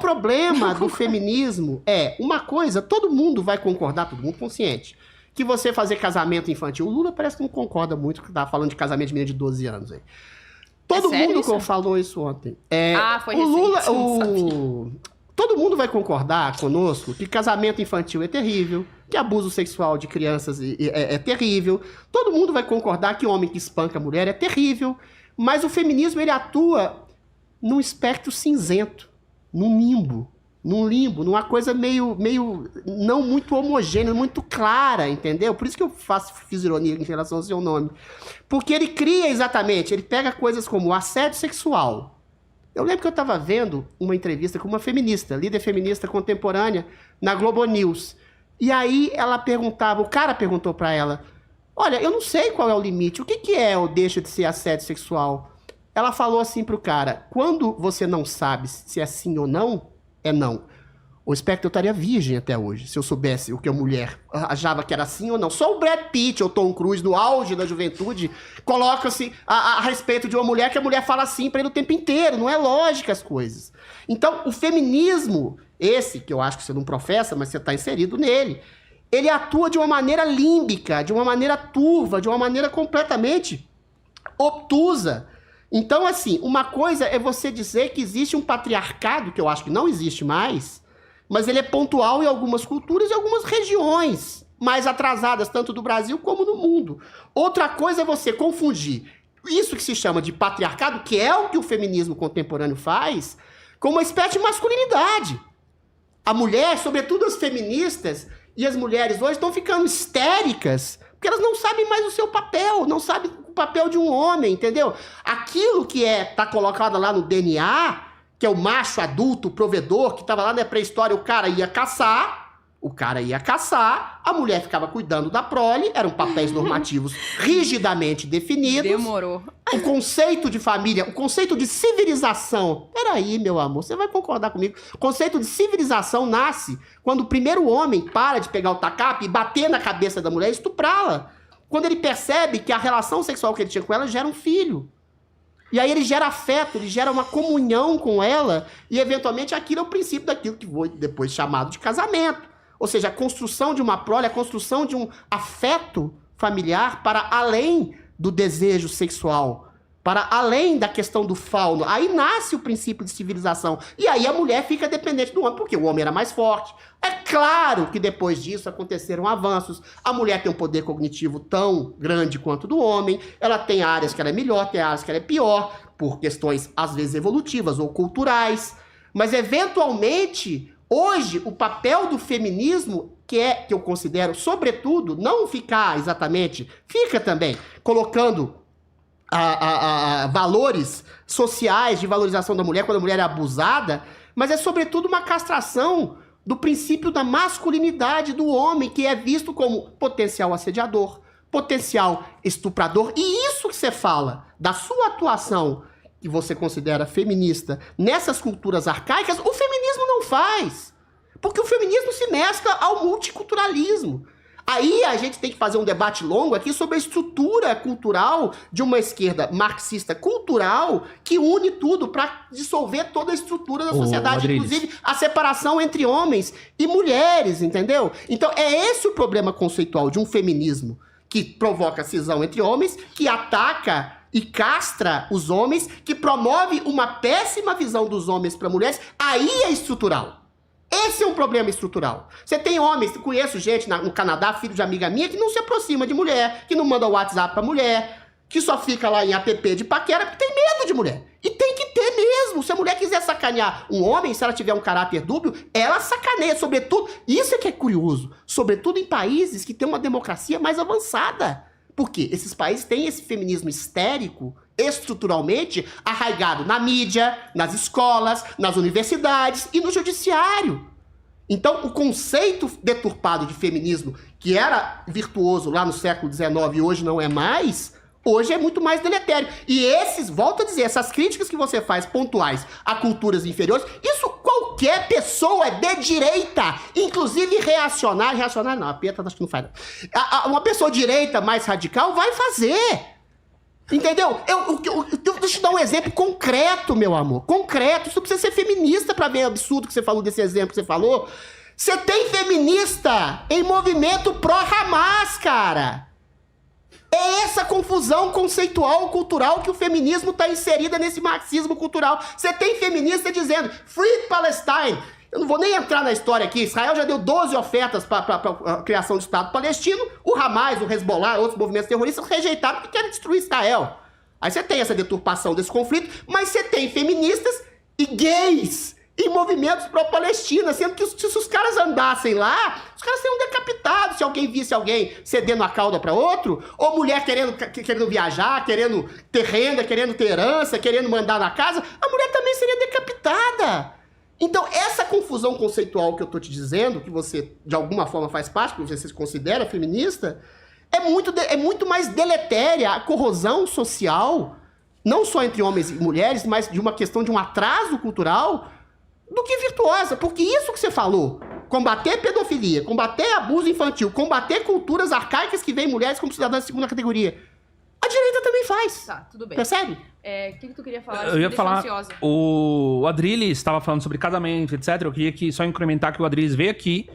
problema do feminismo é uma coisa, todo mundo vai concordar, todo mundo consciente, que você fazer casamento infantil. O Lula parece que não concorda muito, que tá falando de casamento de menina de 12 anos aí. Todo mundo falou isso ontem. Foi o Lula, recente, todo mundo vai concordar conosco que casamento infantil é terrível, que abuso sexual de crianças é terrível. Todo mundo vai concordar que homem que espanca a mulher é terrível. Mas o feminismo, ele atua num espectro cinzento, num limbo, numa coisa meio não muito homogênea, muito clara, entendeu? Por isso que eu fiz ironia em relação ao seu nome. Porque ele cria exatamente, ele pega coisas como o assédio sexual. Eu lembro que eu estava vendo uma entrevista com uma feminista, líder feminista contemporânea, na Globo News. E aí ela perguntava, o cara perguntou para ela, olha, eu não sei qual é o limite, o que é ou deixa de ser assédio sexual? Ela falou assim pro cara, quando você não sabe se é sim ou não, é não. O Spectre, eu estaria virgem até hoje, se eu soubesse o que a mulher achava que era sim ou não. Só o Brad Pitt ou Tom Cruise, no auge da juventude, coloca-se a respeito de uma mulher que a mulher fala sim pra ele o tempo inteiro. Não é lógica as coisas. Então, o feminismo, esse que eu acho que você não professa, mas você está inserido nele, ele atua de uma maneira límbica, de uma maneira turva, de uma maneira completamente obtusa. Então, assim, uma coisa é você dizer que existe um patriarcado, que eu acho que não existe mais, mas ele é pontual em algumas culturas e algumas regiões mais atrasadas, tanto do Brasil como no mundo. Outra coisa é você confundir isso que se chama de patriarcado, que é o que o feminismo contemporâneo faz, com uma espécie de masculinidade. A mulher, sobretudo as feministas e as mulheres hoje, estão ficando histéricas, porque elas não sabem mais o seu papel, não sabem o papel de um homem, entendeu? Aquilo que tá colocado lá no DNA, que é o macho adulto, o provedor, que estava lá na pré-história, o cara ia caçar, a mulher ficava cuidando da prole, eram papéis normativos rigidamente definidos. Demorou. O conceito de família, o conceito de civilização, peraí, meu amor, você vai concordar comigo, o conceito de civilização nasce quando o primeiro homem para de pegar o tacape e bater na cabeça da mulher e estuprá-la. Quando ele percebe que a relação sexual que ele tinha com ela gera um filho. E aí ele gera afeto, ele gera uma comunhão com ela, e eventualmente aquilo é o princípio daquilo que foi depois chamado de casamento. Ou seja, a construção de uma prole, a construção de um afeto familiar para além do desejo sexual, para além da questão do fauno. Aí nasce o princípio de civilização. E aí a mulher fica dependente do homem, porque o homem era mais forte. É claro que depois disso aconteceram avanços. A mulher tem um poder cognitivo tão grande quanto do homem. Ela tem áreas que ela é melhor, tem áreas que ela é pior, por questões, às vezes, evolutivas ou culturais. Mas, eventualmente, hoje, o papel do feminismo, que eu considero, sobretudo, não ficar exatamente, fica também colocando valores sociais de valorização da mulher quando a mulher é abusada, mas é, sobretudo, uma castração do princípio da masculinidade do homem, que é visto como potencial assediador, potencial estuprador. E isso que você fala da sua atuação, que você considera feminista, nessas culturas arcaicas, o feminismo não faz. Porque o feminismo se mescla ao multiculturalismo. Aí a gente tem que fazer um debate longo aqui sobre a estrutura cultural de uma esquerda marxista cultural que une tudo para dissolver toda a estrutura da sociedade, inclusive a separação entre homens e mulheres, entendeu? Então é esse o problema conceitual de um feminismo que provoca cisão entre homens, que ataca e castra os homens, que promove uma péssima visão dos homens para mulheres. Aí é estrutural. Esse é um problema estrutural. Você tem homens, conheço gente no Canadá, filho de amiga minha, que não se aproxima de mulher, que não manda WhatsApp pra mulher, que só fica lá em app de paquera, porque tem medo de mulher. E tem que ter mesmo. Se a mulher quiser sacanear um homem, se ela tiver um caráter dúbio, ela sacaneia, sobretudo, isso é que é curioso, sobretudo em países que têm uma democracia mais avançada. Por quê? Esses países têm esse feminismo histérico, estruturalmente arraigado na mídia, nas escolas, nas universidades e no judiciário. Então, o conceito deturpado de feminismo, que era virtuoso lá no século XIX e hoje não é mais, hoje é muito mais deletério. E volto a dizer, essas críticas que você faz pontuais a culturas inferiores, isso qualquer pessoa de direita, inclusive reacionária não, a Pietra acho que não faz não. Uma pessoa direita mais radical vai fazer. Entendeu? Deixa eu te dar um exemplo concreto, meu amor. Concreto. Você não precisa ser feminista pra ver o absurdo que você falou desse exemplo que você falou. Você tem feminista em movimento pró-Hamas, cara. É essa confusão conceitual, cultural que o feminismo está inserida nesse marxismo cultural. Você tem feminista dizendo Free Palestine. Eu não vou nem entrar na história aqui. Israel já deu 12 ofertas para a criação do Estado palestino. O Hamas, o Hezbollah, outros movimentos terroristas rejeitaram porque querem destruir Israel. Aí você tem essa deturpação desse conflito, mas você tem feministas e gays em movimentos pró-Palestina, sendo que se os caras andassem lá, os caras seriam decapitados se alguém visse alguém cedendo a cauda para outro, ou mulher querendo viajar, querendo ter renda, querendo ter herança, querendo mandar na casa, a mulher também seria decapitada. Então, essa confusão conceitual que eu tô te dizendo, que você de alguma forma faz parte, que você se considera feminista, é muito mais deletéria a corrosão social, não só entre homens e mulheres, mas de uma questão de um atraso cultural, do que virtuosa. Porque isso que você falou, combater pedofilia, combater abuso infantil, combater culturas arcaicas que veem mulheres como cidadãs de segunda categoria, a direita também faz. Tá, tudo bem. Percebe? O que tu queria falar? Eu ia falar, o Adrilles estava falando sobre casamento, etc. Eu queria só incrementar que o Adrilles veio aqui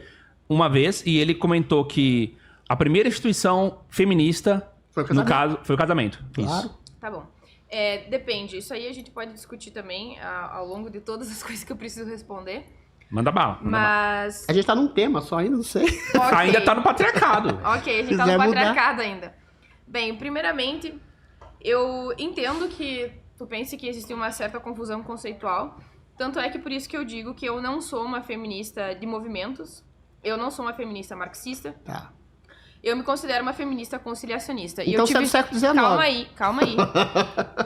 uma vez e ele comentou que a primeira instituição feminista, no caso, foi o casamento. Claro. Isso. Tá bom. Depende. Isso aí a gente pode discutir também ao longo de todas as coisas que eu preciso responder. Manda bala. Mas... A gente tá num tema só ainda, não sei. Okay. Ainda tá no patriarcado. Ok, a gente tá no patriarcado ainda. Bem, primeiramente, eu entendo que tu pense que existe uma certa confusão conceitual. Tanto é que por isso que eu digo que eu não sou uma feminista de movimentos. Eu não sou uma feminista marxista. Tá. Eu me considero uma feminista conciliacionista. Então você é do século XIX. Calma aí.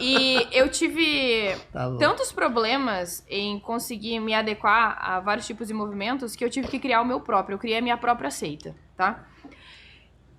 E eu tive Tá tantos problemas em conseguir me adequar a vários tipos de movimentos que eu tive que criar o meu próprio. Eu criei a minha própria seita, tá?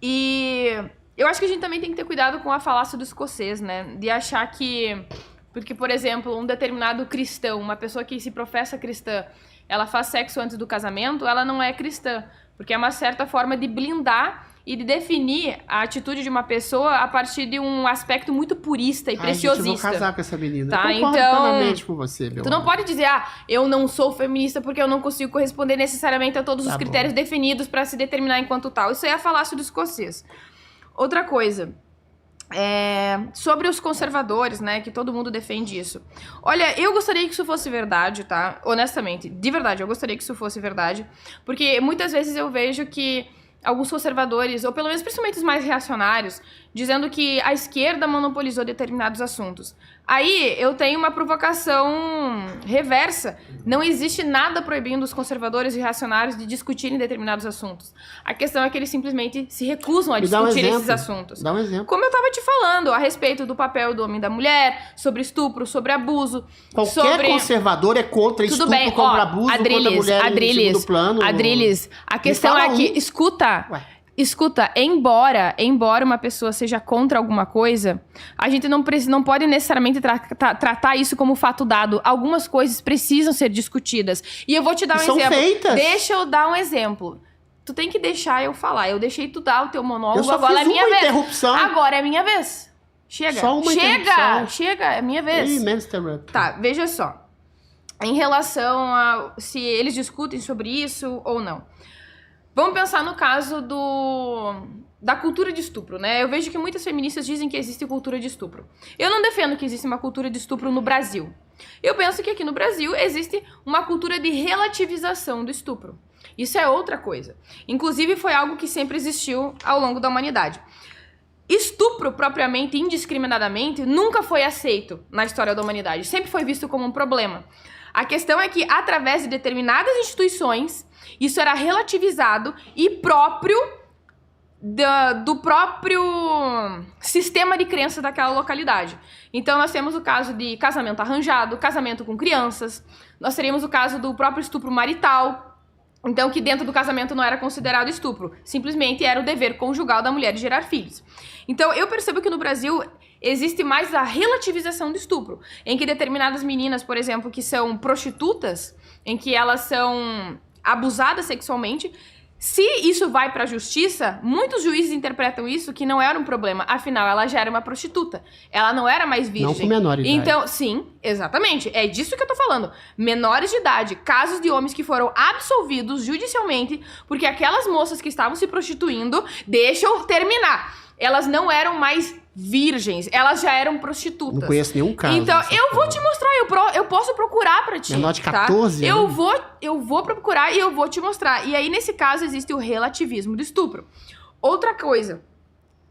E eu acho que a gente também tem que ter cuidado com a falácia do escocês, né? De achar que... Porque, por exemplo, um determinado cristão, uma pessoa que se professa cristã, ela faz sexo antes do casamento, ela não é cristã. Porque é uma certa forma de blindar e de definir a atitude de uma pessoa a partir de um aspecto muito purista e preciosista. Gente, eu vou casar com essa menina. Tá, eu concordo então, plenamente com você, meu Tu não amor. pode dizer, eu não sou feminista porque eu não consigo corresponder necessariamente a todos os critérios definidos para se determinar enquanto tal. Isso aí é a falácia do escocês. Outra coisa, sobre os conservadores, né, que todo mundo defende isso. Olha, eu gostaria que isso fosse verdade, tá? Honestamente, de verdade, eu gostaria que isso fosse verdade, porque muitas vezes eu vejo que alguns conservadores, ou pelo menos principalmente os mais reacionários, dizendo que a esquerda monopolizou determinados assuntos. Aí eu tenho uma provocação reversa. Não existe nada proibindo os conservadores e reacionários de discutirem determinados assuntos. A questão é que eles simplesmente se recusam a discutir esses assuntos. Dá um exemplo. Como eu estava te falando, a respeito do papel do homem e da mulher, sobre estupro, sobre abuso. Qualquer conservador é contra Tudo estupro, bem, contra abuso, contra mulher em segundo plano. Adrilles, a questão é que, escuta, embora uma pessoa seja contra alguma coisa, a gente não pode necessariamente tratar isso como fato dado. Algumas coisas precisam ser discutidas. E eu vou te dar um exemplo. São feitas. Deixa eu dar um exemplo. Tu tem que deixar eu falar. Eu deixei tu dar o teu monólogo, Eu só agora fiz é minha uma vez. interrupção. Agora é minha vez. Chega. Só uma interrupção. Chega, é minha vez. Ih, menos interrupt. Tá, veja só. Em relação a se eles discutem sobre isso ou não. Vamos pensar no caso da cultura de estupro, né? Eu vejo que muitas feministas dizem que existe cultura de estupro. Eu não defendo que existe uma cultura de estupro no Brasil. Eu penso que aqui no Brasil existe uma cultura de relativização do estupro. Isso é outra coisa. Inclusive, foi algo que sempre existiu ao longo da humanidade. Estupro, propriamente, indiscriminadamente, nunca foi aceito na história da humanidade. Sempre foi visto como um problema. A questão é que, através de determinadas instituições, isso era relativizado e próprio do próprio sistema de crença daquela localidade. Então, nós temos o caso de casamento arranjado, casamento com crianças. Nós teríamos o caso do próprio estupro marital. Então, que dentro do casamento não era considerado estupro. Simplesmente era o dever conjugal da mulher de gerar filhos. Então, eu percebo que no Brasil existe mais a relativização do estupro, em que determinadas meninas, por exemplo, que são prostitutas, em que elas são abusadas sexualmente, Se isso vai pra justiça, muitos juízes interpretam isso que não era um problema. Afinal, ela já era uma prostituta. Ela não era mais virgem. Não com menores de idade. Então, sim, exatamente. É disso que eu tô falando. Menores de idade, casos de homens que foram absolvidos judicialmente porque aquelas moças que estavam se prostituindo, deixa eu terminar, elas não eram mais virgens, elas já eram prostitutas. Não conheço nenhum caso. Então, dessa eu vou forma. te mostrar, eu posso procurar pra ti. Menor de tá? 14 anos? Eu vou procurar e eu vou te mostrar. E aí, nesse caso, existe o relativismo do estupro. Outra coisa,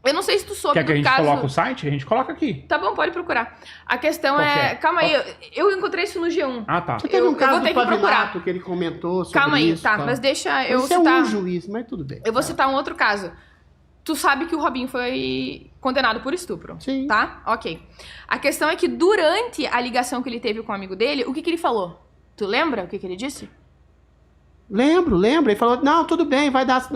eu não sei se tu soube Quer que a do gente caso... coloque o site? A gente coloca aqui. Tá bom, pode procurar. A questão Qual que é... é? Calma aí, eu encontrei isso no G1. Ah, tá. Você teve um eu caso vou ter do que procurar. Pavinato que ele comentou sobre Calma aí, isso. tá, tal. mas deixa eu Esse citar... é um juiz, mas tudo bem. Eu vou citar um outro caso. Tu sabe que o Robinho foi condenado por estupro. Sim. Tá? Ok. A questão é que durante a ligação que ele teve com o amigo dele, o que ele falou? Tu lembra o que ele disse? Lembro. Ele falou, não, tudo bem, vai dar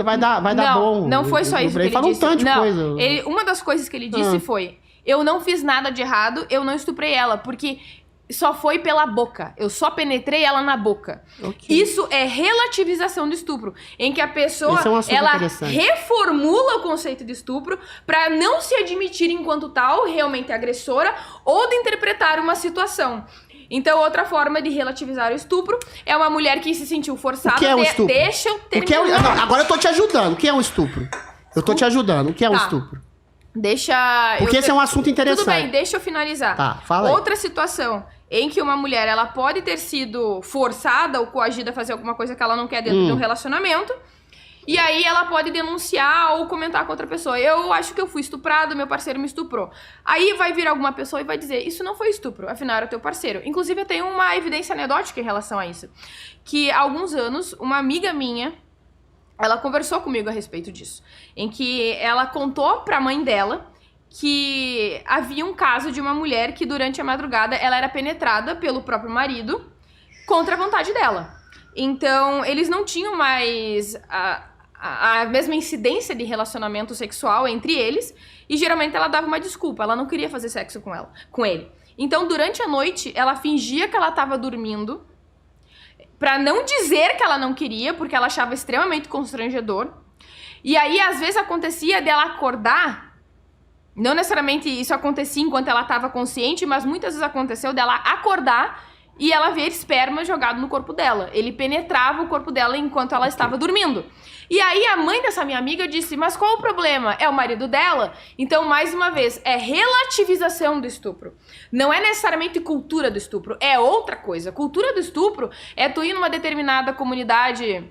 bom. Não foi só isso que ele falou disse. um tanto de Não, coisa. uma das coisas que ele disse foi: eu não fiz nada de errado, eu não estuprei ela, porque só foi pela boca. Eu só penetrei ela na boca. Ok. Isso é relativização do estupro, em que a pessoa Esse é um assunto ela interessante. reformula o conceito de estupro para não se admitir enquanto tal, realmente agressora, ou de interpretar uma situação. Então, outra forma de relativizar o estupro é uma mulher que se sentiu forçada. O que é o estupro? Deixa eu O que é terminar. não, agora eu tô te ajudando. O que é um estupro? Eu tô te ajudando. O que é um Tá. estupro? Deixa. Porque esse é um assunto interessante. Tudo bem, deixa eu finalizar. Tá, fala aí. Outra situação em que uma mulher ela pode ter sido forçada ou coagida a fazer alguma coisa que ela não quer dentro de um relacionamento. E aí ela pode denunciar ou comentar com outra pessoa. Eu acho que eu fui estuprado, meu parceiro me estuprou. Aí vai vir alguma pessoa e vai dizer, isso não foi estupro, afinal era teu parceiro. Inclusive eu tenho uma evidência anedótica em relação a isso. Que há alguns anos, uma amiga minha, ela conversou comigo a respeito disso. Em que ela contou pra mãe dela que havia um caso de uma mulher que durante a madrugada ela era penetrada pelo próprio marido contra a vontade dela. Então, eles não tinham mais a mesma incidência de relacionamento sexual entre eles, e geralmente ela dava uma desculpa, ela não queria fazer sexo com ele. Então, durante a noite, ela fingia que ela estava dormindo, pra não dizer que ela não queria, porque ela achava extremamente constrangedor. E aí, às vezes, acontecia dela acordar, não necessariamente isso acontecia enquanto ela estava consciente, mas muitas vezes aconteceu dela acordar e ela ver esperma jogado no corpo dela. Ele penetrava o corpo dela enquanto ela estava dormindo. E aí a mãe dessa minha amiga disse, mas qual o problema? É o marido dela? Então, mais uma vez, é relativização do estupro. Não é necessariamente cultura do estupro, é outra coisa. Cultura do estupro é tu ir numa determinada comunidade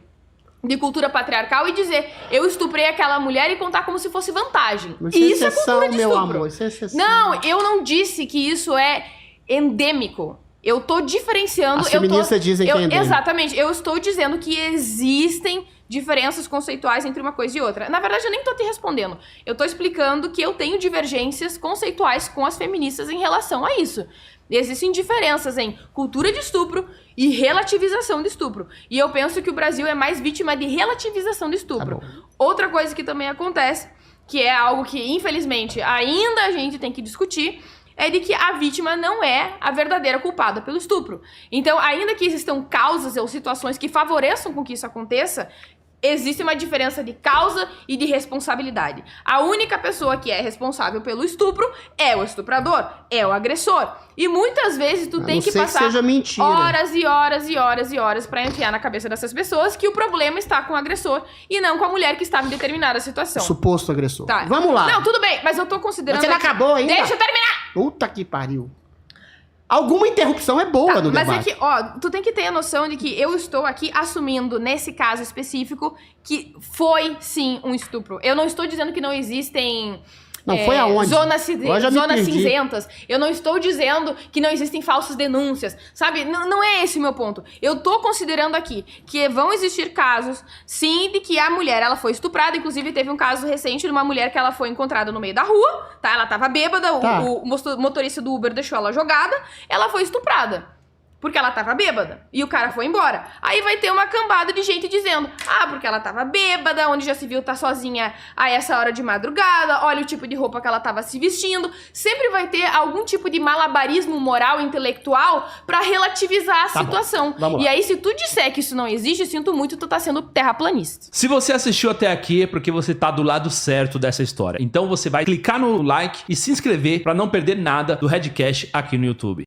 de cultura patriarcal e dizer, eu estuprei aquela mulher e contar como se fosse vantagem. Mas Isso é exceção, cultura de meu estupro. amor, isso é exceção. Não, eu não disse que isso é endêmico. Eu tô diferenciando... As feministas dizem que é endêmico. Exatamente. Eu estou dizendo que existem diferenças conceituais entre uma coisa e outra. Na verdade, eu nem tô te respondendo. Eu tô explicando que eu tenho divergências conceituais com as feministas em relação a isso. Existem diferenças em cultura de estupro e relativização de estupro. E eu penso que o Brasil é mais vítima de relativização de estupro. Tá bom. Outra coisa que também acontece, que é algo que, infelizmente, ainda a gente tem que discutir, é de que a vítima não é a verdadeira culpada pelo estupro. Então, ainda que existam causas ou situações que favoreçam com que isso aconteça, existe uma diferença de causa e de responsabilidade. A única pessoa que é responsável pelo estupro é o estuprador, é o agressor. E muitas vezes tu tem que passar seja mentira. horas e horas e horas e horas pra enfiar na cabeça dessas pessoas que o problema está com o agressor e não com a mulher que estava em determinada situação. Suposto agressor. Tá. Vamos lá. Não, tudo bem, mas eu tô considerando... Mas você não acabou ainda? Deixa eu terminar! Puta que pariu. Alguma interrupção é boa Tá, no mas debate. é que, ó, tu tem que ter a noção de que eu estou aqui assumindo, nesse caso específico, que foi, sim, um estupro. Eu não estou dizendo que não existem... Não, foi aonde? Zonas Eu já me perdi. cinzentas. Eu não estou dizendo que não existem falsas denúncias, sabe? Não é esse o meu ponto. Eu tô considerando aqui que vão existir casos, sim, de que a mulher, ela foi estuprada. Inclusive, teve um caso recente de uma mulher que ela foi encontrada no meio da rua, tá? Ela tava bêbada, Tá. o motorista do Uber deixou ela jogada, ela foi estuprada. Porque ela tava bêbada. E o cara foi embora. Aí vai ter uma cambada de gente dizendo: ah, porque ela tava bêbada, onde já se viu tá sozinha a essa hora de madrugada, olha o tipo de roupa que ela tava se vestindo. Sempre vai ter algum tipo de malabarismo moral, intelectual, pra relativizar a situação. Vamos lá. E aí, se tu disser que isso não existe, eu sinto muito, tu tá sendo terraplanista. Se você assistiu até aqui é porque você tá do lado certo dessa história. Então você vai clicar no like e se inscrever pra não perder nada do Redcast aqui no YouTube.